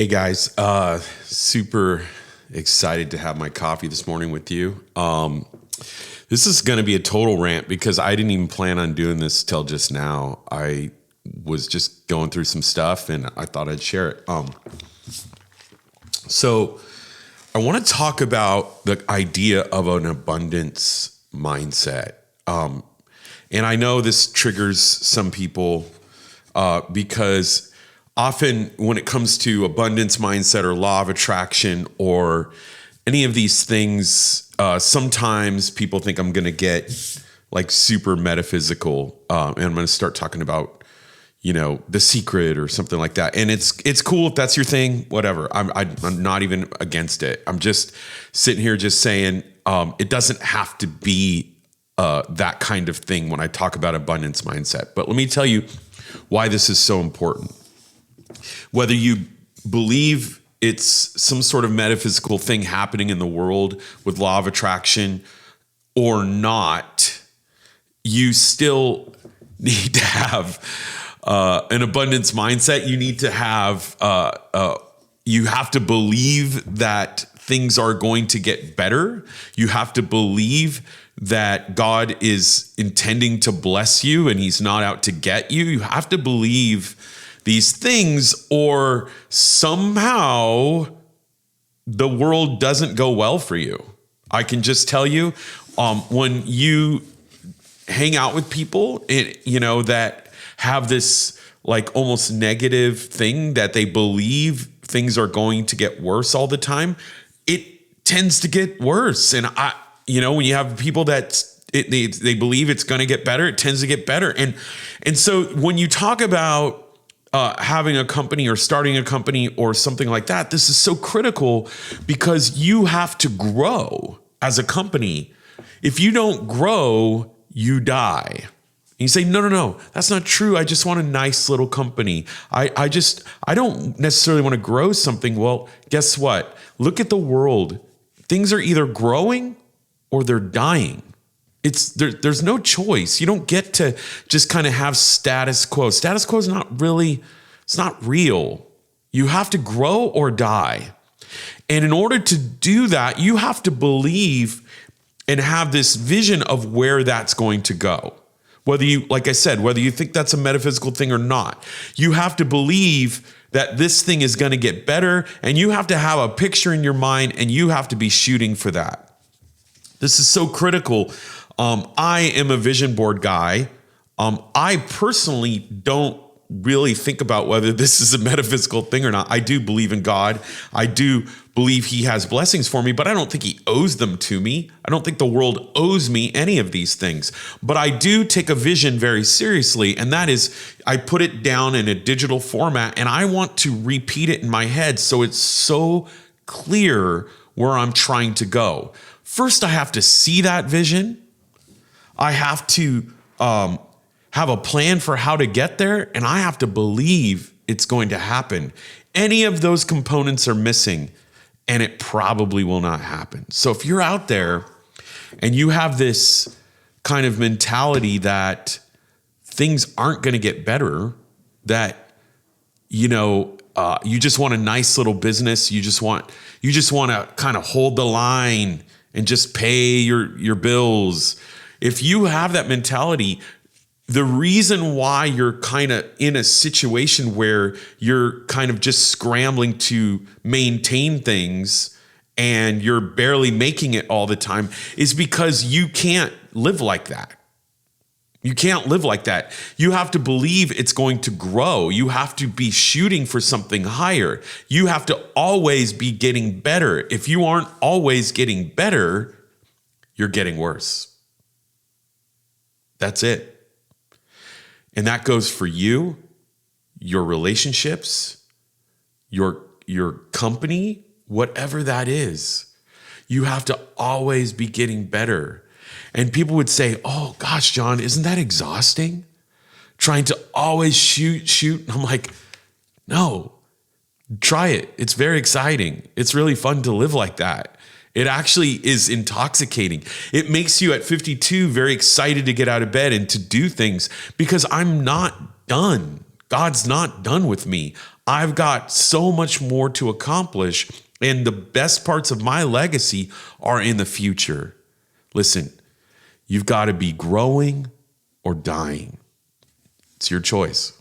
Hey guys, super excited to have my coffee this morning with you. This is going to be a total rant because I didn't even plan on doing this till just now. I was just going through some stuff and I thought I'd share it. So I want to talk about the idea of an abundance mindset. And I know this triggers some people because often when it comes to abundance mindset or law of attraction or any of these things, sometimes people think I'm going to get like super metaphysical, and I'm going to start talking about, The Secret or something like that. And it's cool if that's your thing, whatever. I'm not even against it. I'm just sitting here just saying it doesn't have to be that kind of thing when I talk about abundance mindset. But let me tell you why this is so important. Whether you believe it's some sort of metaphysical thing happening in the world with law of attraction or not, you still need to have an abundance mindset. You need to have, you have to believe that things are going to get better. You have to believe that God is intending to bless you and he's not out to get you. You have to believe these things or somehow the world doesn't go well for you. I can just tell you, when you hang out with people, that have this like almost negative thing that they believe things are going to get worse all the time, it tends to get worse. And when you have people that they believe it's going to get better, it tends to get better. And so when you talk about having a company or starting a company or something like that, this is so critical because you have to grow as a company. If you don't grow, you die. And you say, no, that's not true. I just want a nice little company. I don't necessarily want to grow something. Well, guess what? Look at the world. Things are either growing or they're dying. There's no choice. You don't get to just kind of have status quo. Status quo is not really, it's not real. You have to grow or die. And in order to do that, you have to believe and have this vision of where that's going to go. Whether you, like I said, whether you think that's a metaphysical thing or not, you have to believe that this thing is going to get better, and you have to have a picture in your mind and you have to be shooting for that. This is so critical. I am a vision board guy. I personally don't really think about whether this is a metaphysical thing or not. I do believe in God. I do believe he has blessings for me, but I don't think he owes them to me. I don't think the world owes me any of these things. But I do take a vision very seriously, and that is I put it down in a digital format, and I want to repeat it in my head so it's so clear where I'm trying to go. First, I have to see that vision. I have to have a plan for how to get there, and I have to believe it's going to happen. Any of those components are missing, and it probably will not happen. So if you're out there and you have this kind of mentality that things aren't going to get better, that you just want a nice little business, you just want to kind of hold the line and just pay your bills. If you have that mentality, the reason why you're kind of in a situation where you're kind of just scrambling to maintain things and you're barely making it all the time is because you can't live like that. You can't live like that. You have to believe it's going to grow. You have to be shooting for something higher. You have to always be getting better. If you aren't always getting better, you're getting worse. That's it. And that goes for you, your relationships, your company, whatever that is. You have to always be getting better. And people would say, oh gosh, John, isn't that exhausting? Trying to always shoot. And I'm like, no, try it. It's very exciting. It's really fun to live like that. It actually is intoxicating. It makes you at 52 very excited to get out of bed and to do things because I'm not done. God's not done with me. I've got so much more to accomplish, and the best parts of my legacy are in the future. Listen, you've got to be growing or dying. It's your choice.